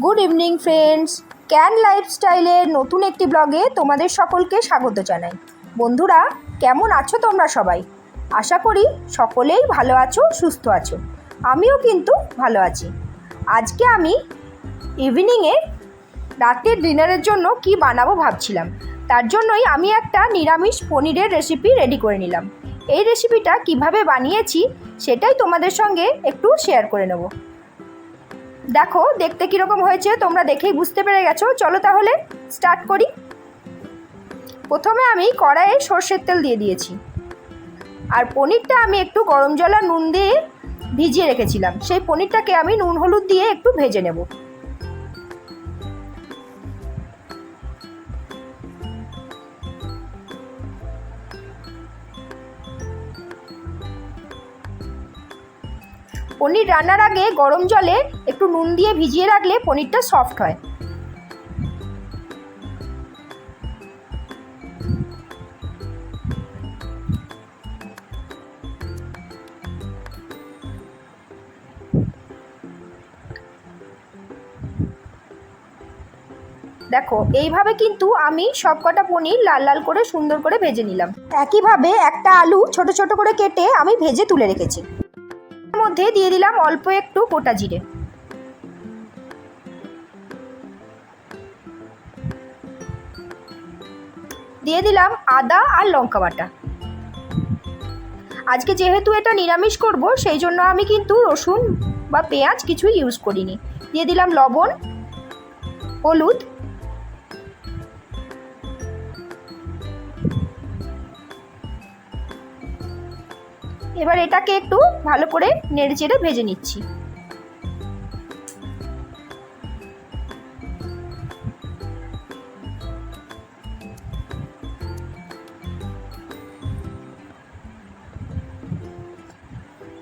Good evening friends, can লাইফস্টাইলের নতুন একটি ব্লগে তোমাদের সকলকে স্বাগত জানাই। বন্ধুরা, কেমন আছো তোমরা সবাই? আশা করি সকলেই ভালো আছো, সুস্থ আছো। আমিও কিন্তু ভালো আছি। আজকে আমি ইভিনিংয়ে রাতের ডিনারের জন্য কি বানাবো ভাবছিলাম। তার জন্যই আমি একটা নিরামিষ পনিরের রেসিপি রেডি করে নিলাম। এই রেসিপিটা কিভাবে বানিয়েছি সেটাই তোমাদের সঙ্গে একটু শেয়ার করে নেব। দেখো দেখতে কীরকম হয়েছে, তোমরা দেখেই বুঝতে পেরে গেছো। চলো তাহলে স্টার্ট করি। প্রথমে আমি কড়াইয়ে সর্ষের তেল দিয়ে দিয়েছি, আর পনিরটা আমি একটু গরম জল আর নুন দিয়ে ভিজিয়ে রেখেছিলাম। সেই পনিরটাকে আমি নুন হলুদ দিয়ে একটু ভেজে নেব। পনির রান্নার আগে গরম জলে একটু নুন দিয়ে ভিজিয়ে রাখলে পনিরটা সফট হয়। দেখো এইভাবে কিন্তু আমি সবকটা পনির লাল লাল করে সুন্দর করে ভেজে নিলাম। একইভাবে একটা আলু ছোট ছোট করে কেটে আমি ভেজে তুলে রেখেছি। এর মধ্যে দিয়ে দিলাম অল্প একটু গোটা জিরে, দিয়ে দিলাম আদা আর লঙ্কা বাটা। আজকে যেহেতু এটা নিরামিষ করব, সেই জন্য আমি কিন্তু রসুন বা পেঁয়াজ কিছুই ইউজ করিনি। দিয়ে দিলাম লবণ, হলুদ, এবার এটাকে একটু ভালো করে নেড়েচেড়ে ভেজে নিচ্ছি।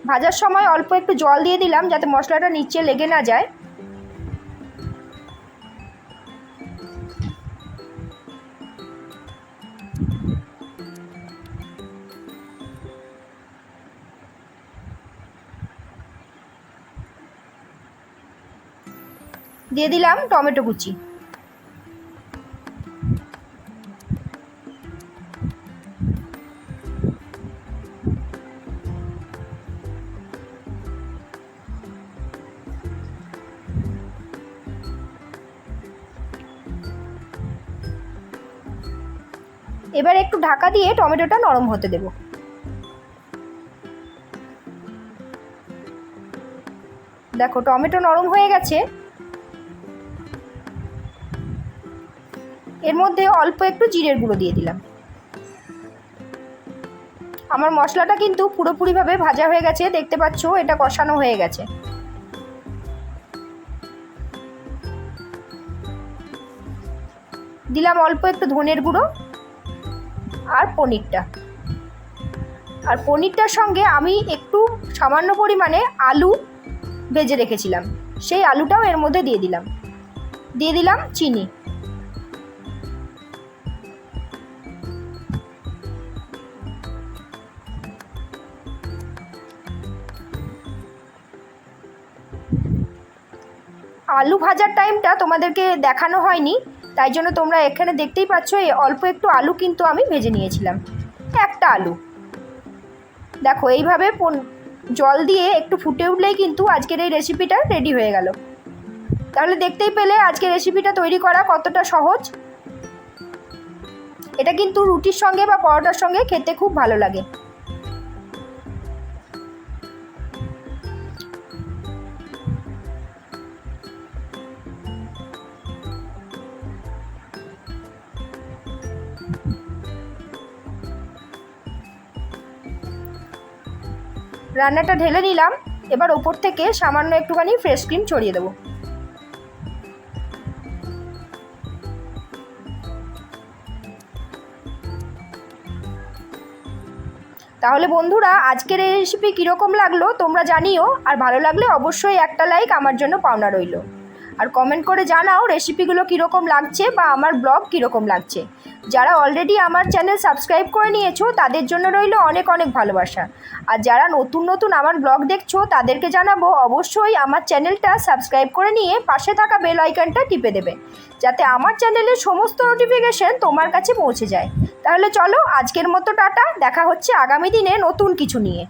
ভাজার সময় অল্প একটু জল দিয়ে দিলাম যাতে মশলাটা নিচে লেগে না যায়। দিয়ে দিলাম টমেটো কুচি। এবার একটু ঢাকা দিয়ে টমেটোটা নরম হতে দেব। দেখো টমেটো নরম হয়ে গেছে। এর মধ্যে অল্প একটু জিরের গুঁড়ো দিয়ে দিলাম। আমার মশলাটা কিন্তু পুরোপুরিভাবে ভাজা হয়ে গেছে, দেখতে পাচ্ছ এটা কষানো হয়ে গেছে। দিলাম অল্প একটু ধনের গুঁড়ো আর পনিরটার সঙ্গে আমি একটু সামান্য পরিমাণে আলু ভেজে রেখেছিলাম, সেই আলুটাও এর মধ্যে দিয়ে দিলাম চিনি। আলু ভাজার টাইমটা তোমাদেরকে দেখানো হয়নি, তাই জন্য তোমরা এখানে দেখতেই পাচ্ছ অল্প একটু আলু কিন্তু আমি ভেজে নিয়েছিলাম, একটা আলু। দেখো এইভাবে জল দিয়ে একটু ফুটে উঠলেই কিন্তু আজকের এই রেসিপিটা রেডি হয়ে গেল। তাহলে দেখতেই পেলে আজকের রেসিপিটা তৈরি করা কতটা সহজ। এটা কিন্তু রুটির সঙ্গে বা পরোটার সঙ্গে খেতে খুব ভালো লাগে। রান্নাটা ঢেলে নিলাম। এবার ওপর থেকে সামান্য একটুখানি ফ্রেশ ক্রিম ছড়িয়ে দেবো। তাহলে বন্ধুরা, আজকের এই রেসিপি কীরকম লাগলো তোমরা জানিও, আর ভালো লাগলে অবশ্যই একটা লাইক আমার জন্য পাওনা রইল। আর কমেন্ট করে জানাও রেসিপিগুলো কীরকম লাগছে বা আমার ব্লগ কীরকম লাগছে। যারা অলরেডি আমার চ্যানেল সাবস্ক্রাইব করে নিয়েছো তাদের জন্য রইল অনেক অনেক ভালোবাসা। আর যারা নতুন নতুন আমার ব্লগ দেখছো তাদেরকে জানাবো অবশ্যই আমার চ্যানেলটা সাবস্ক্রাইব করে নিয়ে পাশে থাকা বেল আইকনটা টিপে দেবে, যাতে আমার চ্যানেলের সমস্ত নোটিফিকেশন তোমার কাছে পৌঁছে যায়। তাহলে চলো আজকের মতো টাটা, দেখা হচ্ছে আগামী দিনে নতুন কিছু নিয়ে।